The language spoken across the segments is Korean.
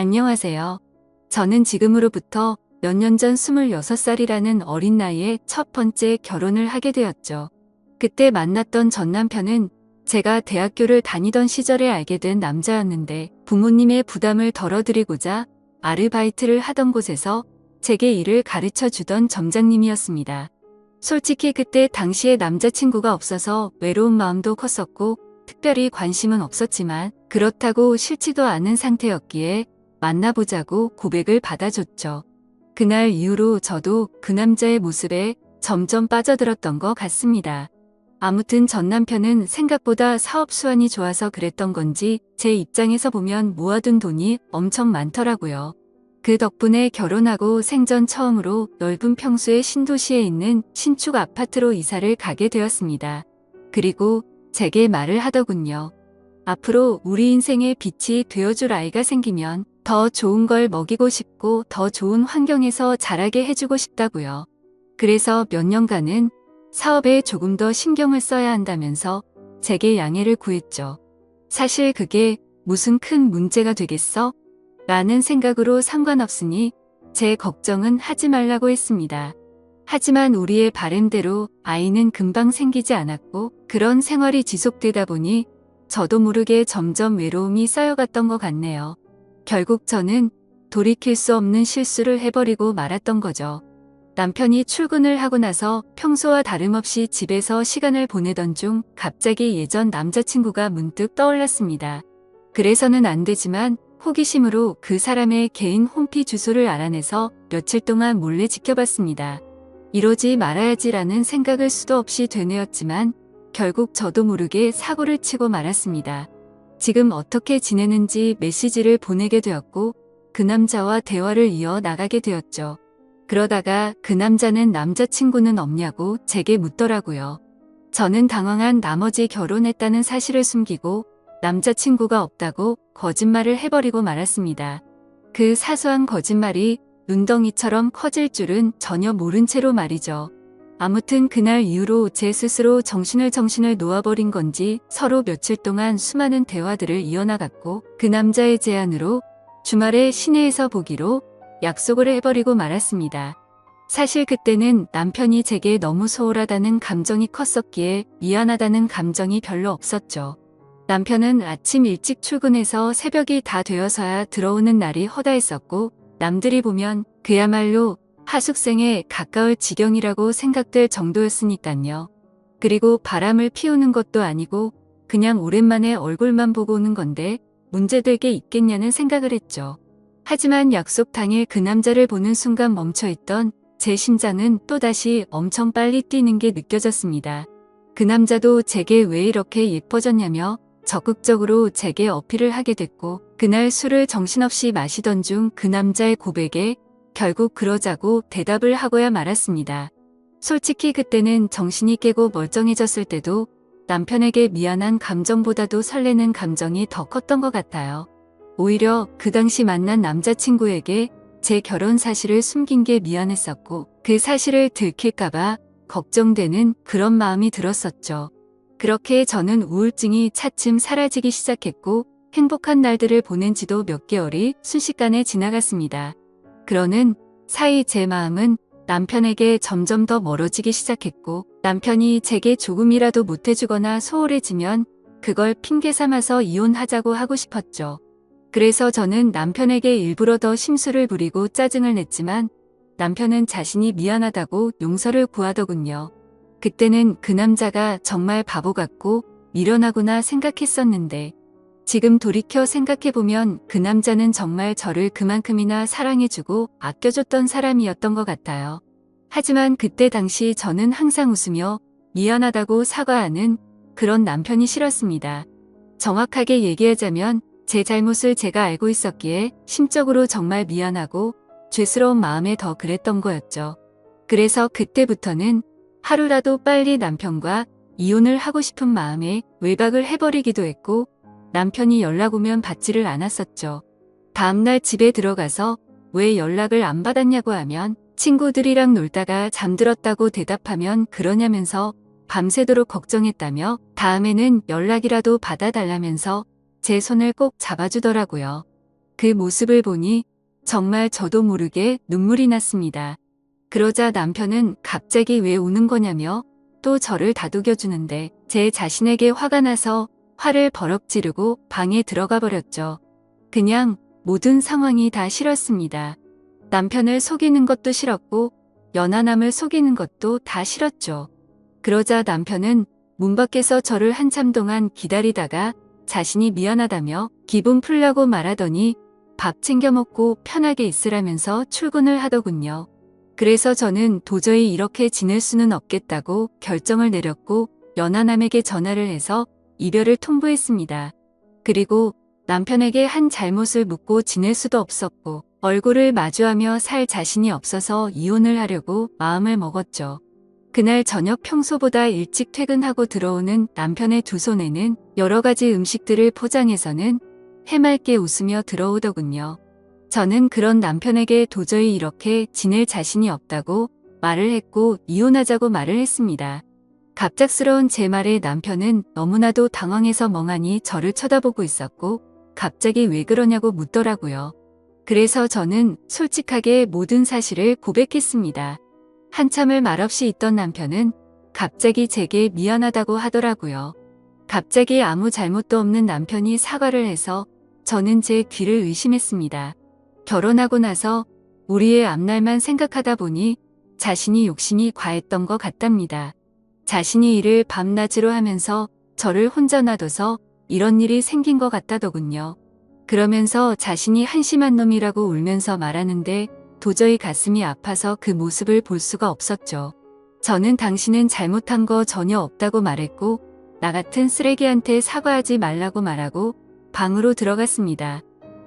안녕하세요. 저는 지금으로부터 몇 년 전 26살이라는 어린 나이에 첫 번째 결혼을 하게 되었죠. 그때 만났던 전 남편은 제가 대학교를 다니던 시절에 알게 된 남자였는데 부모님의 부담을 덜어드리고자 아르바이트를 하던 곳에서 제게 일을 가르쳐 주던 점장님이었습니다. 솔직히 그때 당시에 남자친구가 없어서 외로운 마음도 컸었고 특별히 관심은 없었지만 그렇다고 싫지도 않은 상태였기에 만나보자고 고백을 받아줬죠. 그날 이후로 저도 그 남자의 모습에 점점 빠져들었던 것 같습니다. 아무튼 전 남편은 생각보다 사업 수완이 좋아서 그랬던 건지 제 입장에서 보면 모아둔 돈이 엄청 많더라고요. 그 덕분에 결혼하고 생전 처음으로 넓은 평수의 신도시에 있는 신축 아파트로 이사를 가게 되었습니다. 그리고 제게 말을 하더군요. 앞으로 우리 인생의 빛이 되어줄 아이가 생기면 더 좋은 걸 먹이고 싶고 더 좋은 환경에서 자라게 해주고 싶다고요. 그래서 몇 년간은 사업에 조금 더 신경을 써야 한다면서 제게 양해를 구했죠. 사실 그게 무슨 큰 문제가 되겠어? 라는 생각으로 상관없으니 제 걱정은 하지 말라고 했습니다. 하지만 우리의 바램대로 아이는 금방 생기지 않았고 그런 생활이 지속되다 보니 저도 모르게 점점 외로움이 쌓여갔던 것 같네요. 결국 저는 돌이킬 수 없는 실수를 해버리고 말았던 거죠. 남편이 출근을 하고 나서 평소와 다름없이 집에서 시간을 보내던 중 갑자기 예전 남자친구가 문득 떠올랐습니다. 그래서는 안 되지만 호기심으로 그 사람의 개인 홈피 주소를 알아내서 며칠 동안 몰래 지켜봤습니다. 이러지 말아야지라는 생각을 수도 없이 되뇌었지만 결국 저도 모르게 사고를 치고 말았습니다. 지금 어떻게 지내는지 메시지를 보내게 되었고 그 남자와 대화를 이어 나가게 되었죠. 그러다가 그 남자는 남자친구는 없냐고 제게 묻더라고요. 저는 당황한 나머지 결혼했다는 사실을 숨기고 남자친구가 없다고 거짓말을 해버리고 말았습니다. 그 사소한 거짓말이 눈덩이처럼 커질 줄은 전혀 모른 채로 말이죠. 아무튼 그날 이후로 제 스스로 정신을 놓아버린 건지 서로 며칠 동안 수많은 대화들을 이어나갔고 그 남자의 제안으로 주말에 시내에서 보기로 약속을 해버리고 말았습니다. 사실 그때는 남편이 제게 너무 소홀하다는 감정이 컸었기에 미안하다는 감정이 별로 없었죠. 남편은 아침 일찍 출근해서 새벽이 다 되어서야 들어오는 날이 허다했었고 남들이 보면 그야말로 하숙생에 가까울 지경이라고 생각될 정도였으니깐요. 그리고 바람을 피우는 것도 아니고 그냥 오랜만에 얼굴만 보고 오는 건데 문제될 게 있겠냐는 생각을 했죠. 하지만 약속 당일 그 남자를 보는 순간 멈춰있던 제 심장은 또다시 엄청 빨리 뛰는 게 느껴졌습니다. 그 남자도 제게 왜 이렇게 예뻐졌냐며 적극적으로 제게 어필을 하게 됐고 그날 술을 정신없이 마시던 중 그 남자의 고백에 결국 그러자고 대답을 하고야 말았습니다. 솔직히 그때는 정신이 깨고 멀쩡해졌을 때도 남편에게 미안한 감정보다도 설레는 감정이 더 컸던 것 같아요. 오히려 그 당시 만난 남자친구에게 제 결혼 사실을 숨긴 게 미안했었고 그 사실을 들킬까봐 걱정되는 그런 마음이 들었었죠. 그렇게 저는 우울증이 차츰 사라지기 시작했고 행복한 날들을 보낸 지도 몇 개월이 순식간에 지나갔습니다. 그러는 사이 제 마음은 남편에게 점점 더 멀어지기 시작했고 남편이 제게 조금이라도 못해주거나 소홀해지면 그걸 핑계 삼아서 이혼하자고 하고 싶었죠. 그래서 저는 남편에게 일부러 더 심술을 부리고 짜증을 냈지만 남편은 자신이 미안하다고 용서를 구하더군요. 그때는 그 남자가 정말 바보 같고 미련하구나 생각했었는데 지금 돌이켜 생각해보면 그 남자는 정말 저를 그만큼이나 사랑해주고 아껴줬던 사람이었던 것 같아요. 하지만 그때 당시 저는 항상 웃으며 미안하다고 사과하는 그런 남편이 싫었습니다. 정확하게 얘기하자면 제 잘못을 제가 알고 있었기에 심적으로 정말 미안하고 죄스러운 마음에 더 그랬던 거였죠. 그래서 그때부터는 하루라도 빨리 남편과 이혼을 하고 싶은 마음에 외박을 해버리기도 했고 남편이 연락 오면 받지를 않았었죠. 다음날 집에 들어가서 왜 연락을 안 받았냐고 하면 친구들이랑 놀다가 잠들었다고 대답하면 그러냐면서 밤새도록 걱정했다며 다음에는 연락이라도 받아달라면서 제 손을 꼭 잡아주더라고요. 그 모습을 보니 정말 저도 모르게 눈물이 났습니다. 그러자 남편은 갑자기 왜 우는 거냐며 또 저를 다독여주는데 제 자신에게 화가 나서 화를 버럭 지르고 방에 들어가 버렸죠. 그냥 모든 상황이 다 싫었습니다. 남편을 속이는 것도 싫었고 연하남을 속이는 것도 다 싫었죠. 그러자 남편은 문 밖에서 저를 한참 동안 기다리다가 자신이 미안하다며 기분 풀려고 말하더니 밥 챙겨 먹고 편하게 있으라면서 출근을 하더군요. 그래서 저는 도저히 이렇게 지낼 수는 없겠다고 결정을 내렸고 연하남에게 전화를 해서 이별을 통보했습니다. 그리고 남편에게 한 잘못을 묻고 지낼 수도 없었고 얼굴을 마주하며 살 자신이 없어서 이혼을 하려고 마음을 먹었죠. 그날 저녁 평소보다 일찍 퇴근하고 들어오는 남편의 두 손에는 여러 가지 음식들을 포장해서는 해맑게 웃으며 들어오더군요. 저는 그런 남편에게 도저히 이렇게 지낼 자신이 없다고 말을 했고 이혼하자고 말을 했습니다. 갑작스러운 제 말에 남편은 너무나도 당황해서 멍하니 저를 쳐다보고 있었고 갑자기 왜 그러냐고 묻더라고요. 그래서 저는 솔직하게 모든 사실을 고백했습니다. 한참을 말없이 있던 남편은 갑자기 제게 미안하다고 하더라고요. 갑자기 아무 잘못도 없는 남편이 사과를 해서 저는 제 귀를 의심했습니다. 결혼하고 나서 우리의 앞날만 생각하다 보니 자신이 욕심이 과했던 것 같답니다. 자신이 일을 밤낮으로 하면서 저를 혼자 놔둬서 이런 일이 생긴 것 같다더군요. 그러면서 자신이 한심한 놈이라고 울면서 말하는데 도저히 가슴이 아파서 그 모습을 볼 수가 없었죠. 저는 당신은 잘못한 거 전혀 없다고 말했고 나 같은 쓰레기한테 사과하지 말라고 말하고 방으로 들어갔습니다.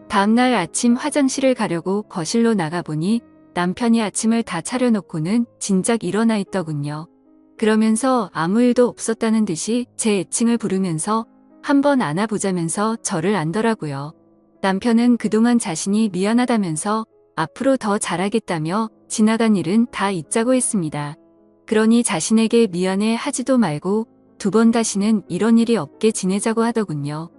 다음날 아침 화장실을 가려고 거실로 나가보니 남편이 아침을 다 차려놓고는 진작 일어나 있더군요. 그러면서 아무 일도 없었다는 듯이 제 애칭을 부르면서 한번 안아보자면서 저를 안더라고요. 남편은 그동안 자신이 미안하다면서 앞으로 더 잘하겠다며 지나간 일은 다 잊자고 했습니다. 그러니 자신에게 미안해 하지도 말고 두 번 다시는 이런 일이 없게 지내자고 하더군요.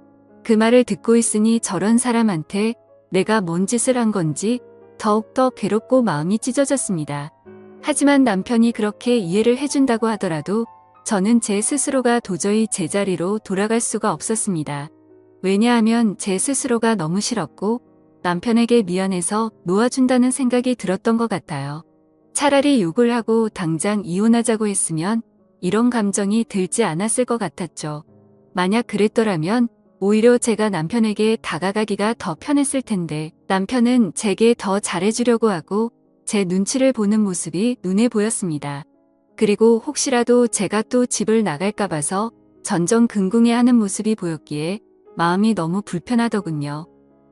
그 말을 듣고 있으니 저런 사람한테 내가 뭔 짓을 한 건지 더욱더 괴롭고 마음이 찢어졌습니다. 하지만 남편이 그렇게 이해를 해준다고 하더라도 저는 제 스스로가 도저히 제자리로 돌아갈 수가 없었습니다. 왜냐하면 제 스스로가 너무 싫었고 남편에게 미안해서 놓아준다는 생각이 들었던 것 같아요. 차라리 욕을 하고 당장 이혼하자고 했으면 이런 감정이 들지 않았을 것 같았죠. 만약 그랬더라면 오히려 제가 남편에게 다가가기가 더 편했을 텐데 남편은 제게 더 잘해주려고 하고 제 눈치를 보는 모습이 눈에 보였습니다. 그리고 혹시라도 제가 또 집을 나갈까 봐서 전전긍긍해하는 모습이 보였기에 마음이 너무 불편하더군요.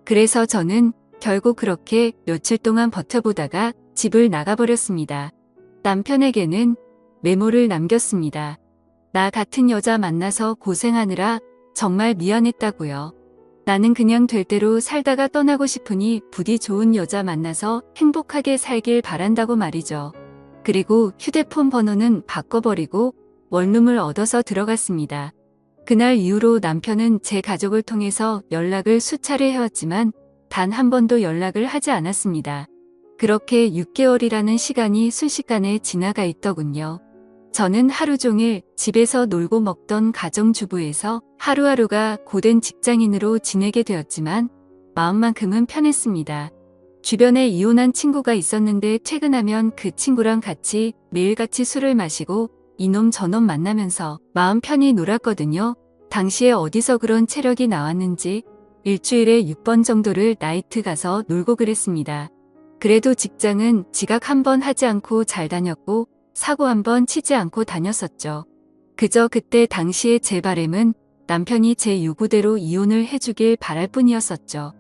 그래서 저는 결국 그렇게 며칠 동안 버텨보다가 집을 나가버렸습니다. 남편에게는 메모를 남겼습니다. 나 같은 여자 만나서 고생하느라 정말 미안했다고요. 나는 그냥 될 대로 살다가 떠나고 싶으니 부디 좋은 여자 만나서 행복하게 살길 바란다고 말이죠. 그리고 휴대폰 번호는 바꿔버리고 원룸을 얻어서 들어갔습니다. 그날 이후로 남편은 제 가족을 통해서 연락을 수차례 해왔지만 단 한 번도 연락을 하지 않았습니다. 그렇게 6개월이라는 시간이 순식간에 지나가 있더군요. 저는 하루 종일 집에서 놀고 먹던 가정주부에서 하루하루가 고된 직장인으로 지내게 되었지만 마음만큼은 편했습니다. 주변에 이혼한 친구가 있었는데 퇴근하면 그 친구랑 같이 매일같이 술을 마시고 이놈 저놈 만나면서 마음 편히 놀았거든요. 당시에 어디서 그런 체력이 나왔는지 일주일에 6번 정도를 나이트 가서 놀고 그랬습니다. 그래도 직장은 지각 한 번 하지 않고 잘 다녔고 사고 한 번 치지 않고 다녔었죠. 그저 그때 당시의 제 바람은 남편이 제 요구대로 이혼을 해주길 바랄 뿐이었었죠.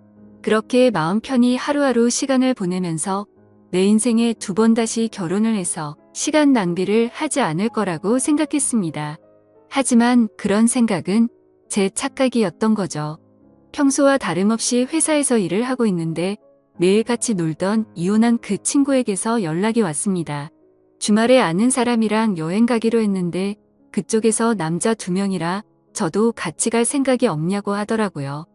그렇게 마음 편히 하루하루 시간을 보내면서 내 인생에 두 번 다시 결혼을 해서 시간 낭비를 하지 않을 거라고 생각했습니다. 하지만 그런 생각은 제 착각이었던 거죠. 평소와 다름없이 회사에서 일을 하고 있는데 매일 같이 놀던 이혼한 그 친구에게서 연락이 왔습니다. 주말에 아는 사람이랑 여행 가기로 했는데 그쪽에서 남자 2명이라 저도 같이 갈 생각이 없냐고 하더라고요.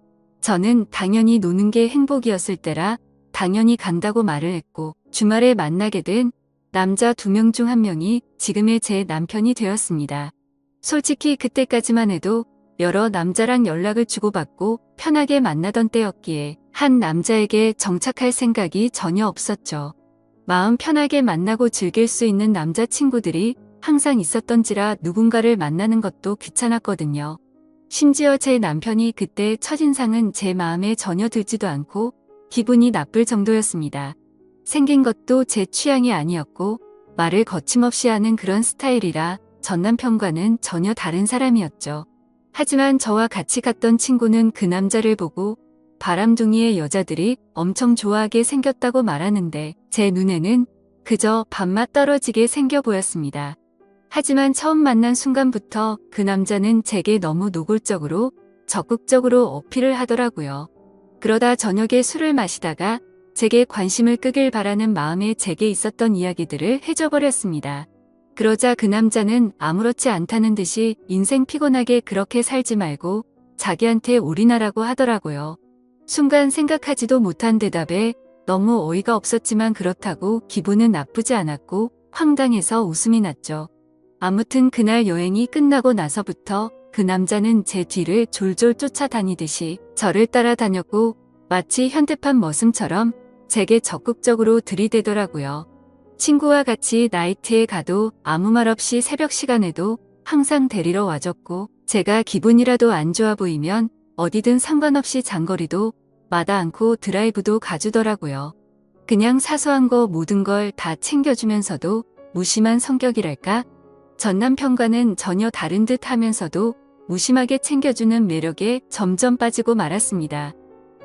저는 당연히 노는 게 행복이었을 때라 당연히 간다고 말을 했고, 주말에 만나게 된 남자 2명 중 1명이 지금의 제 남편이 되었습니다. 솔직히 그때까지만 해도 여러 남자랑 연락을 주고받고 편하게 만나던 때였기에 한 남자에게 정착할 생각이 전혀 없었죠. 마음 편하게 만나고 즐길 수 있는 남자친구들이 항상 있었던지라 누군가를 만나는 것도 귀찮았거든요. 심지어 제 남편이 그때 첫인상은 제 마음에 전혀 들지도 않고 기분이 나쁠 정도였습니다. 생긴 것도 제 취향이 아니었고 말을 거침없이 하는 그런 스타일이라 전 남편과는 전혀 다른 사람이었죠. 하지만 저와 같이 갔던 친구는 그 남자를 보고 바람둥이의 여자들이 엄청 좋아하게 생겼다고 말하는데 제 눈에는 그저 밥맛 떨어지게 생겨 보였습니다. 하지만 처음 만난 순간부터 그 남자는 제게 너무 노골적으로 적극적으로 어필을 하더라고요. 그러다 저녁에 술을 마시다가 제게 관심을 끄길 바라는 마음에 제게 있었던 이야기들을 해줘버렸습니다. 그러자 그 남자는 아무렇지 않다는 듯이 인생 피곤하게 그렇게 살지 말고 자기한테 올인하라고 하더라고요. 순간 생각하지도 못한 대답에 너무 어이가 없었지만 그렇다고 기분은 나쁘지 않았고 황당해서 웃음이 났죠. 아무튼 그날 여행이 끝나고 나서부터 그 남자는 제 뒤를 졸졸 쫓아다니듯이 저를 따라다녔고 마치 현대판 머슴처럼 제게 적극적으로 들이대더라고요. 친구와 같이 나이트에 가도 아무 말 없이 새벽 시간에도 항상 데리러 와줬고 제가 기분이라도 안 좋아 보이면 어디든 상관없이 장거리도 마다 않고 드라이브도 가주더라고요. 그냥 사소한 거 모든 걸 다 챙겨주면서도 무심한 성격이랄까? 전 남편과는 전혀 다른 듯 하면서도 무심하게 챙겨주는 매력에 점점 빠지고 말았습니다.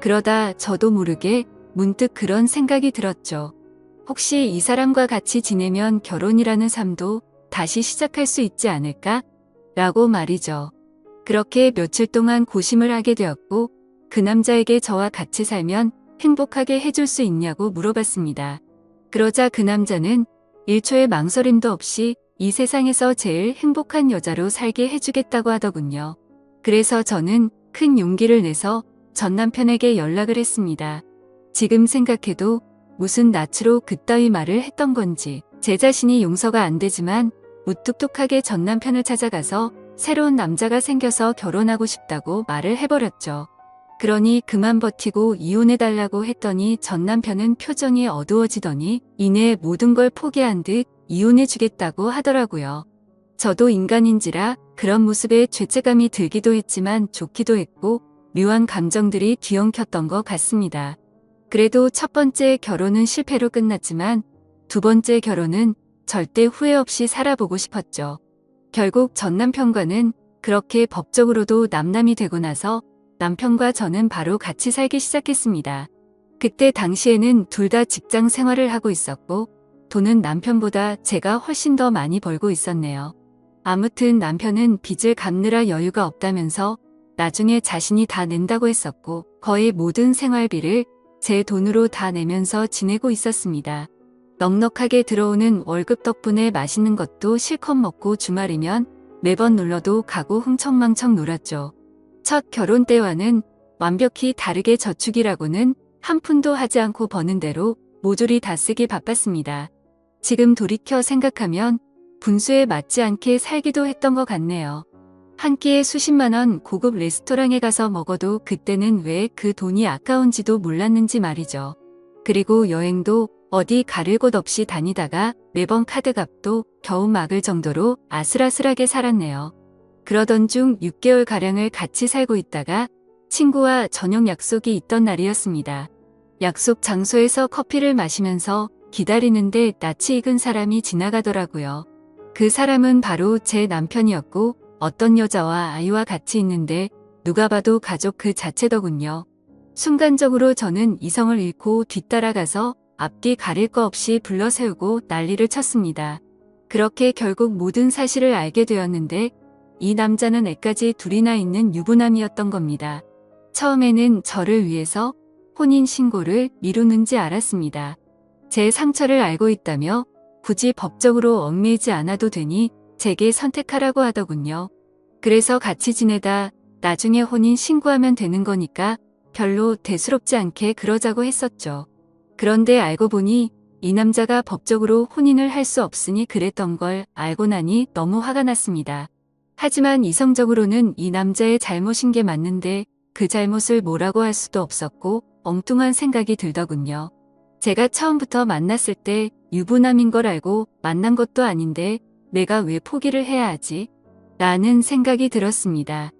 그러다 저도 모르게 문득 그런 생각이 들었죠. 혹시 이 사람과 같이 지내면 결혼이라는 삶도 다시 시작할 수 있지 않을까? 라고 말이죠. 그렇게 며칠 동안 고심을 하게 되었고 그 남자에게 저와 같이 살면 행복하게 해줄 수 있냐고 물어봤습니다. 그러자 그 남자는 1초의 망설임도 없이 이 세상에서 제일 행복한 여자로 살게 해주겠다고 하더군요. 그래서 저는 큰 용기를 내서 전 남편에게 연락을 했습니다. 지금 생각해도 무슨 낯으로 그따위 말을 했던 건지 제 자신이 용서가 안 되지만 무뚝뚝하게 전 남편을 찾아가서 새로운 남자가 생겨서 결혼하고 싶다고 말을 해버렸죠. 그러니 그만 버티고 이혼해달라고 했더니 전 남편은 표정이 어두워지더니 이내 모든 걸 포기한 듯 이혼해주겠다고 하더라고요. 저도 인간인지라 그런 모습에 죄책감이 들기도 했지만 좋기도 했고 묘한 감정들이 뒤엉켰던 것 같습니다. 그래도 첫 번째 결혼은 실패로 끝났지만 두 번째 결혼은 절대 후회 없이 살아보고 싶었죠. 결국 전 남편과는 그렇게 법적으로도 남남이 되고 나서 남편과 저는 바로 같이 살기 시작했습니다. 그때 당시에는 둘 다 직장 생활을 하고 있었고 돈은 남편보다 제가 훨씬 더 많이 벌고 있었네요. 아무튼 남편은 빚을 갚느라 여유가 없다면서 나중에 자신이 다 낸다고 했었고 거의 모든 생활비를 제 돈으로 다 내면서 지내고 있었습니다. 넉넉하게 들어오는 월급 덕분에 맛있는 것도 실컷 먹고 주말이면 매번 놀러도 가고 흥청망청 놀았죠. 첫 결혼 때와는 완벽히 다르게 저축이라고는 한 푼도 하지 않고 버는 대로 모조리 다 쓰기 바빴습니다. 지금 돌이켜 생각하면 분수에 맞지 않게 살기도 했던 것 같네요. 한 끼에 수십만 원 고급 레스토랑에 가서 먹어도 그때는 왜 그 돈이 아까운지도 몰랐는지 말이죠. 그리고 여행도 어디 가릴 곳 없이 다니다가 매번 카드값도 겨우 막을 정도로 아슬아슬하게 살았네요. 그러던 중 6개월가량을 같이 살고 있다가 친구와 저녁 약속이 있던 날이었습니다. 약속 장소에서 커피를 마시면서 기다리는데 낯이 익은 사람이 지나가더라고요. 그 사람은 바로 제 남편이었고 어떤 여자와 아이와 같이 있는데 누가 봐도 가족 그 자체더군요. 순간적으로 저는 이성을 잃고 뒤따라가서 앞뒤 가릴 거 없이 불러세우고 난리를 쳤습니다. 그렇게 결국 모든 사실을 알게 되었는데 이 남자는 애까지 둘이나 있는 유부남이었던 겁니다. 처음에는 저를 위해서 혼인신고를 미루는지 알았습니다. 제 상처를 알고 있다며 굳이 법적으로 얽매이지 않아도 되니 제게 선택하라고 하더군요. 그래서 같이 지내다 나중에 혼인 신고하면 되는 거니까 별로 대수롭지 않게 그러자고 했었죠. 그런데 알고 보니 이 남자가 법적으로 혼인을 할 수 없으니 그랬던 걸 알고 나니 너무 화가 났습니다. 하지만 이성적으로는 이 남자의 잘못인 게 맞는데 그 잘못을 뭐라고 할 수도 없었고 엉뚱한 생각이 들더군요. 제가 처음부터 만났을 때 유부남인 걸 알고 만난 것도 아닌데 내가 왜 포기를 해야 하지? 라는 생각이 들었습니다.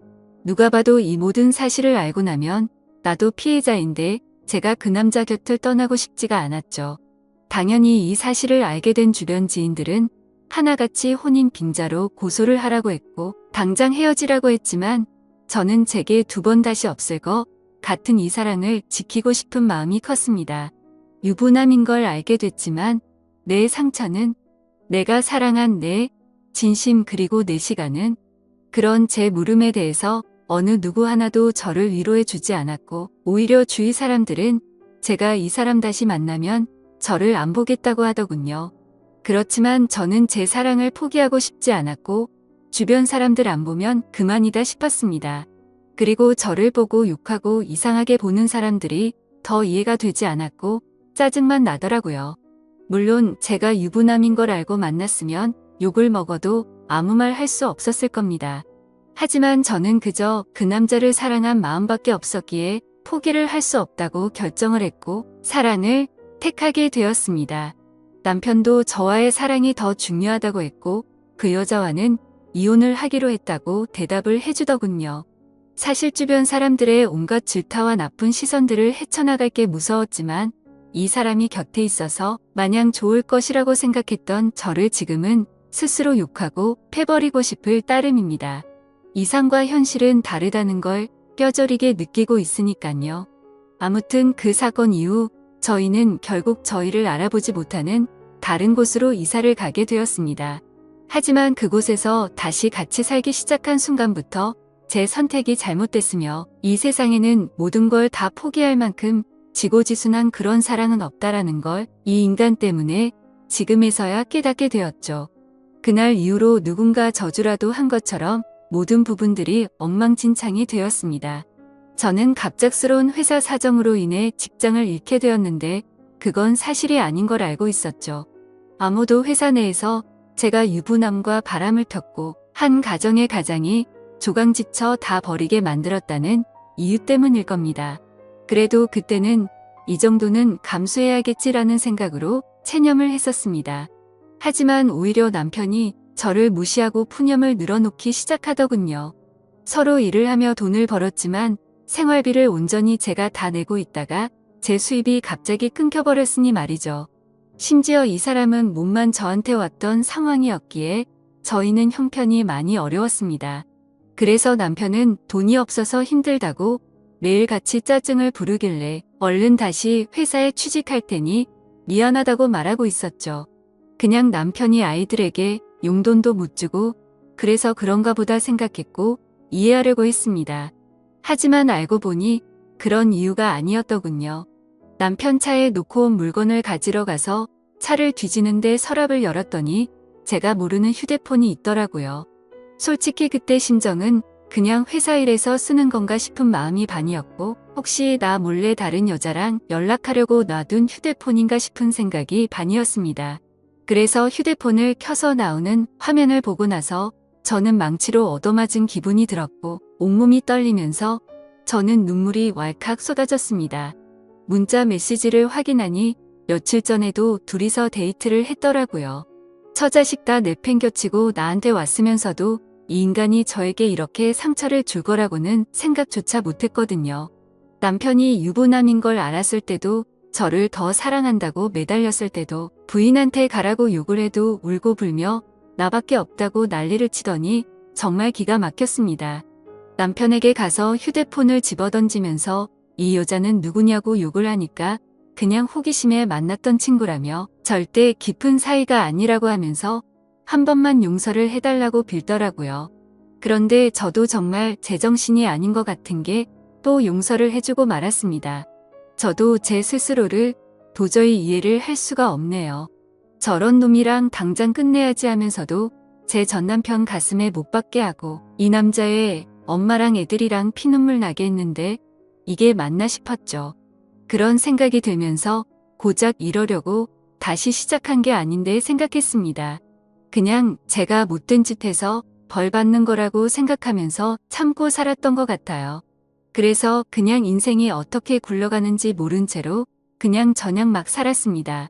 누가 봐도 이 모든 사실을 알고 나면 나도 피해자인데 제가 그 남자 곁을 떠나고 싶지가 않았죠. 당연히 이 사실을 알게 된 주변 지인들은 하나같이 혼인 빙자로 고소를 하라고 했고 당장 헤어지라고 했지만 저는 제게 두 번 다시 없을 것 같은 이 사랑을 지키고 싶은 마음이 컸습니다. 유부남인 걸 알게 됐지만 내 상처는 내가 사랑한 내 진심 그리고 내 시간은 그런 제 물음에 대해서 어느 누구 하나도 저를 위로해 주지 않았고 오히려 주위 사람들은 제가 이 사람 다시 만나면 저를 안 보겠다고 하더군요. 그렇지만 저는 제 사랑을 포기하고 싶지 않았고 주변 사람들 안 보면 그만이다 싶었습니다. 그리고 저를 보고 욕하고 이상하게 보는 사람들이 더 이해가 되지 않았고 짜증만 나더라고요. 물론 제가 유부남인 걸 알고 만났으면 욕을 먹어도 아무 말 할 수 없었을 겁니다. 하지만 저는 그저 그 남자를 사랑한 마음밖에 없었기에 포기를 할 수 없다고 결정을 했고 사랑을 택하게 되었습니다. 남편도 저와의 사랑이 더 중요하다고 했고 그 여자와는 이혼을 하기로 했다고 대답을 해주더군요. 사실 주변 사람들의 온갖 질타와 나쁜 시선들을 헤쳐나갈 게 무서웠지만 이 사람이 곁에 있어서 마냥 좋을 것이라고 생각했던 저를 지금은 스스로 욕하고 패버리고 싶을 따름입니다. 이상과 현실은 다르다는 걸 뼈저리게 느끼고 있으니깐요. 아무튼 그 사건 이후 저희는 결국 저희를 알아보지 못하는 다른 곳으로 이사를 가게 되었습니다. 하지만 그곳에서 다시 같이 살기 시작한 순간부터 제 선택이 잘못됐으며 이 세상에는 모든 걸 다 포기할 만큼 지고지순한 그런 사랑은 없다라는 걸 이 인간 때문에 지금에서야 깨닫게 되었죠. 그날 이후로 누군가 저주라도 한 것처럼 모든 부분들이 엉망진창이 되었습니다. 저는 갑작스러운 회사 사정으로 인해 직장을 잃게 되었는데 그건 사실이 아닌 걸 알고 있었죠. 아무도 회사 내에서 제가 유부남과 바람을 폈고 한 가정의 가장이 조강지쳐 다 버리게 만들었다는 이유 때문일 겁니다. 그래도 그때는 이 정도는 감수해야겠지라는 생각으로 체념을 했었습니다. 하지만 오히려 남편이 저를 무시하고 푸념을 늘어놓기 시작하더군요. 서로 일을 하며 돈을 벌었지만 생활비를 온전히 제가 다 내고 있다가 제 수입이 갑자기 끊겨버렸으니 말이죠. 심지어 이 사람은 몸만 저한테 왔던 상황이었기에 저희는 형편이 많이 어려웠습니다. 그래서 남편은 돈이 없어서 힘들다고 매일같이 짜증을 부르길래 얼른 다시 회사에 취직할 테니 미안하다고 말하고 있었죠. 그냥 남편이 아이들에게 용돈도 못 주고 그래서 그런가 보다 생각했고 이해하려고 했습니다. 하지만 알고 보니 그런 이유가 아니었더군요. 남편 차에 놓고 온 물건을 가지러 가서 차를 뒤지는데 서랍을 열었더니 제가 모르는 휴대폰이 있더라고요. 솔직히 그때 심정은 그냥 회사 일에서 쓰는 건가 싶은 마음이 반이었고 혹시 나 몰래 다른 여자랑 연락하려고 놔둔 휴대폰인가 싶은 생각이 반이었습니다. 그래서 휴대폰을 켜서 나오는 화면을 보고 나서 저는 망치로 얻어맞은 기분이 들었고 온몸이 떨리면서 저는 눈물이 왈칵 쏟아졌습니다. 문자 메시지를 확인하니 며칠 전에도 둘이서 데이트를 했더라고요. 처자식 다 내팽겨치고 나한테 왔으면서도 이 인간이 저에게 이렇게 상처를 줄 거라고는 생각조차 못했거든요. 남편이 유부남인 걸 알았을 때도 저를 더 사랑한다고 매달렸을 때도 부인한테 가라고 욕을 해도 울고 불며 나밖에 없다고 난리를 치더니 정말 기가 막혔습니다. 남편에게 가서 휴대폰을 집어던지면서 이 여자는 누구냐고 욕을 하니까 그냥 호기심에 만났던 친구라며 절대 깊은 사이가 아니라고 하면서 한 번만 용서를 해달라고 빌더라고요. 그런데 저도 정말 제정신이 아닌 것 같은 게 또 용서를 해주고 말았습니다. 저도 제 스스로를 도저히 이해를 할 수가 없네요. 저런 놈이랑 당장 끝내야지 하면서도 제 전남편 가슴에 못 박게 하고 이 남자의 엄마랑 애들이랑 피눈물 나게 했는데 이게 맞나 싶었죠. 그런 생각이 들면서 고작 이러려고 다시 시작한 게 아닌데 생각했습니다. 그냥 제가 못된 짓 해서 벌 받는 거라고 생각하면서 참고 살았던 것 같아요. 그래서 그냥 인생이 어떻게 굴러가는지 모른 채로 그냥 막 살았습니다.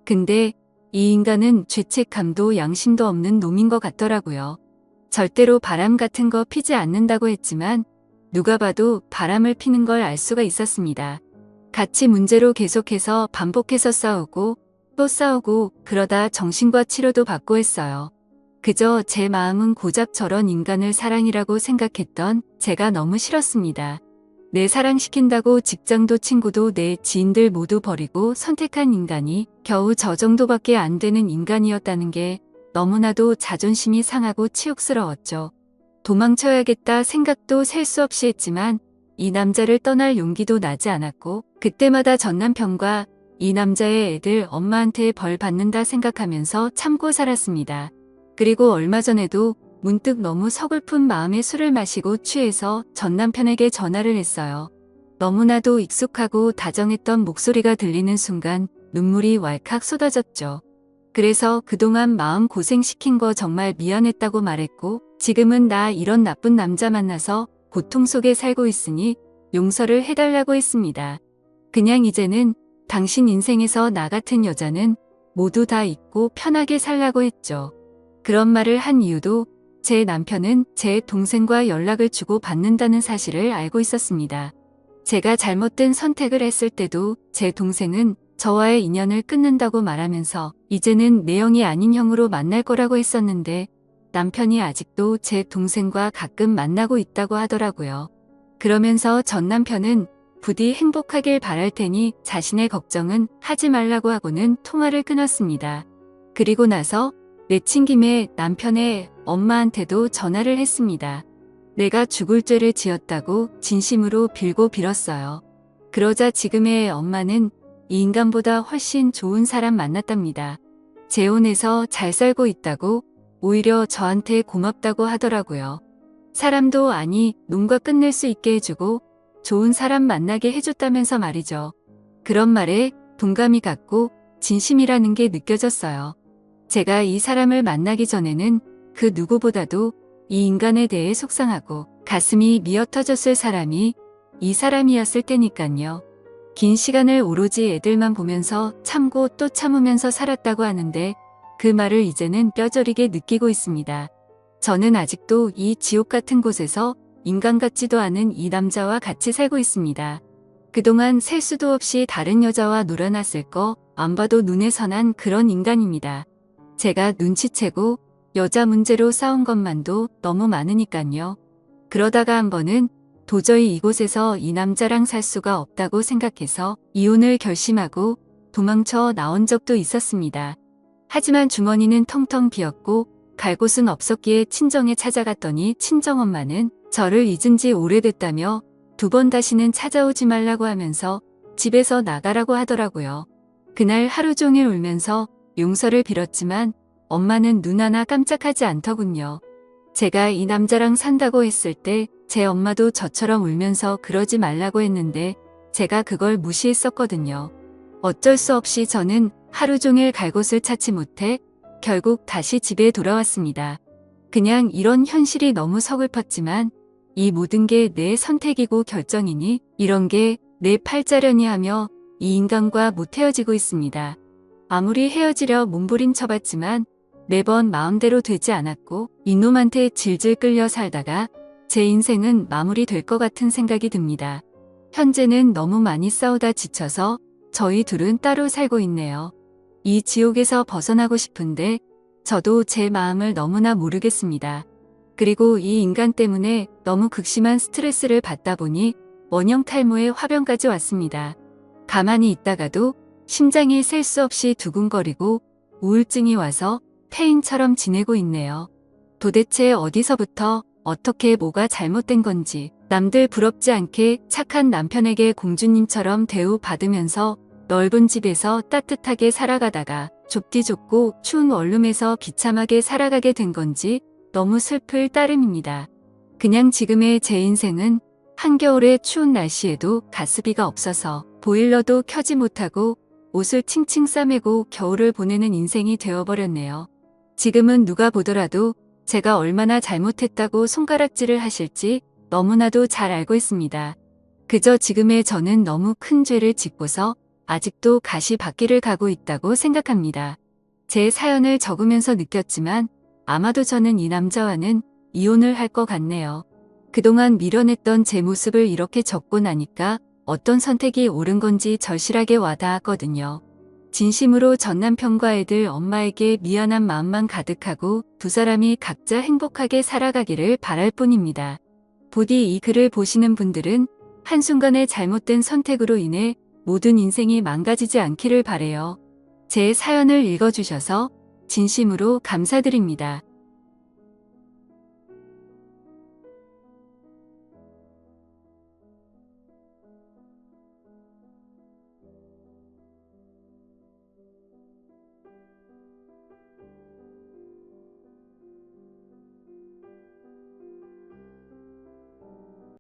근데 이 인간은 죄책감도 양심도 없는 놈인 것 같더라고요. 절대로 바람 같은 거 피지 않는다고 했지만 누가 봐도 바람을 피는 걸 알 수가 있었습니다. 같이 문제로 계속해서 반복해서 싸우고 또 싸우고 그러다 정신과 치료도 받고 했어요. 그저 제 마음은 고작 저런 인간을 사랑이라고 생각했던 제가 너무 싫었습니다. 내 사랑시킨다고 직장도 친구도 내 지인들 모두 버리고 선택한 인간이 겨우 저 정도밖에 안 되는 인간이었다는 게 너무나도 자존심이 상하고 치욕스러웠죠. 도망쳐야겠다 생각도 셀 수 없이 했지만 이 남자를 떠날 용기도 나지 않았고 그때마다 전 남편과 이 남자의 애들 엄마한테 벌 받는다 생각하면서 참고 살았습니다. 그리고 얼마 전에도 문득 너무 서글픈 마음에 술을 마시고 취해서 전 남편에게 전화를 했어요. 너무나도 익숙하고 다정했던 목소리가 들리는 순간 눈물이 왈칵 쏟아졌죠. 그래서 그동안 마음 고생시킨 거 정말 미안했다고 말했고 지금은 나 이런 나쁜 남자 만나서 고통 속에 살고 있으니 용서를 해달라고 했습니다. 그냥 이제는 당신 인생에서 나 같은 여자는 모두 다 잊고 편하게 살라고 했죠. 그런 말을 한 이유도 제 남편은 제 동생과 연락을 주고 받는다는 사실을 알고 있었습니다. 제가 잘못된 선택을 했을 때도 제 동생은 저와의 인연을 끊는다고 말하면서 이제는 내 형이 아닌 형으로 만날 거라고 했었는데 남편이 아직도 제 동생과 가끔 만나고 있다고 하더라고요. 그러면서 전 남편은 부디 행복하길 바랄 테니 자신의 걱정은 하지 말라고 하고는 통화를 끊었습니다. 그리고 나서 내친 김에 남편의 엄마한테도 전화를 했습니다. 내가 죽을 죄를 지었다고 진심으로 빌고 빌었어요. 그러자 지금의 엄마는 이 인간보다 훨씬 좋은 사람 만났답니다. 재혼해서 잘 살고 있다고 오히려 저한테 고맙다고 하더라고요. 사람도 아니 눈과 끝낼 수 있게 해주고 좋은 사람 만나게 해줬다면서 말이죠. 그런 말에 동감이 갔고 진심이라는 게 느껴졌어요. 제가 이 사람을 만나기 전에는 그 누구보다도 이 인간에 대해 속상하고 가슴이 미어터졌을 사람이 이 사람이었을 테니깐요. 긴 시간을 오로지 애들만 보면서 참고 또 참으면서 살았다고 하는데 그 말을 이제는 뼈저리게 느끼고 있습니다. 저는 아직도 이 지옥 같은 곳에서 인간 같지도 않은 이 남자와 같이 살고 있습니다. 그동안 셀 수도 없이 다른 여자와 놀아났을 거 안 봐도 눈에 선한 그런 인간입니다. 제가 눈치채고 여자 문제로 싸운 것만도 너무 많으니깐요. 그러다가 한 번은 도저히 이곳에서 이 남자랑 살 수가 없다고 생각해서 이혼을 결심하고 도망쳐 나온 적도 있었습니다. 하지만 주머니는 텅텅 비었고 갈 곳은 없었기에 친정에 찾아갔더니 친정엄마는 저를 잊은 지 오래됐다며 2번 다시는 찾아오지 말라고 하면서 집에서 나가라고 하더라고요. 그날 하루 종일 울면서 용서를 빌었지만 엄마는 눈 하나 깜짝하지 않더군요. 제가 이 남자랑 산다고 했을 때 제 엄마도 저처럼 울면서 그러지 말라고 했는데 제가 그걸 무시했었거든요. 어쩔 수 없이 저는 하루 종일 갈 곳을 찾지 못해 결국 다시 집에 돌아왔습니다. 그냥 이런 현실이 너무 서글펐지만 이 모든 게 내 선택이고 결정이니 이런 게 내 팔자려니 하며 이 인간과 못 헤어지고 있습니다. 아무리 헤어지려 몸부림쳐봤지만 매번 마음대로 되지 않았고 이놈한테 질질 끌려 살다가 제 인생은 마무리될 것 같은 생각이 듭니다. 현재는 너무 많이 싸우다 지쳐서 저희 둘은 따로 살고 있네요. 이 지옥에서 벗어나고 싶은데 저도 제 마음을 너무나 모르겠습니다. 그리고 이 인간 때문에 너무 극심한 스트레스를 받다 보니 원형 탈모에 화병까지 왔습니다. 가만히 있다가도 심장이 셀 수 없이 두근거리고 우울증이 와서 폐인처럼 지내고 있네요. 도대체 어디서부터 어떻게 뭐가 잘못된 건지 남들 부럽지 않게 착한 남편에게 공주님처럼 대우받으면서 넓은 집에서 따뜻하게 살아가다가 좁디 좁고 추운 원룸에서 비참하게 살아가게 된 건지 너무 슬플 따름입니다. 그냥 지금의 제 인생은 한겨울의 추운 날씨에도 가스비가 없어서 보일러도 켜지 못하고 옷을 칭칭 싸매고 겨울을 보내는 인생이 되어버렸네요. 지금은 누가 보더라도 제가 얼마나 잘못했다고 손가락질을 하실지 너무나도 잘 알고 있습니다. 그저 지금의 저는 너무 큰 죄를 짓고서 아직도 가시밭길을 가고 있다고 생각합니다. 제 사연을 적으면서 느꼈지만 아마도 저는 이 남자와는 이혼을 할 것 같네요. 그동안 미련했던 제 모습을 이렇게 적고 나니까 어떤 선택이 옳은 건지 절실하게 와닿았거든요. 진심으로 전 남편과 애들 엄마에게 미안한 마음만 가득하고 두 사람이 각자 행복하게 살아가기를 바랄 뿐입니다. 부디 이 글을 보시는 분들은 한순간의 잘못된 선택으로 인해 모든 인생이 망가지지 않기를 바래요. 제 사연을 읽어주셔서 진심으로 감사드립니다.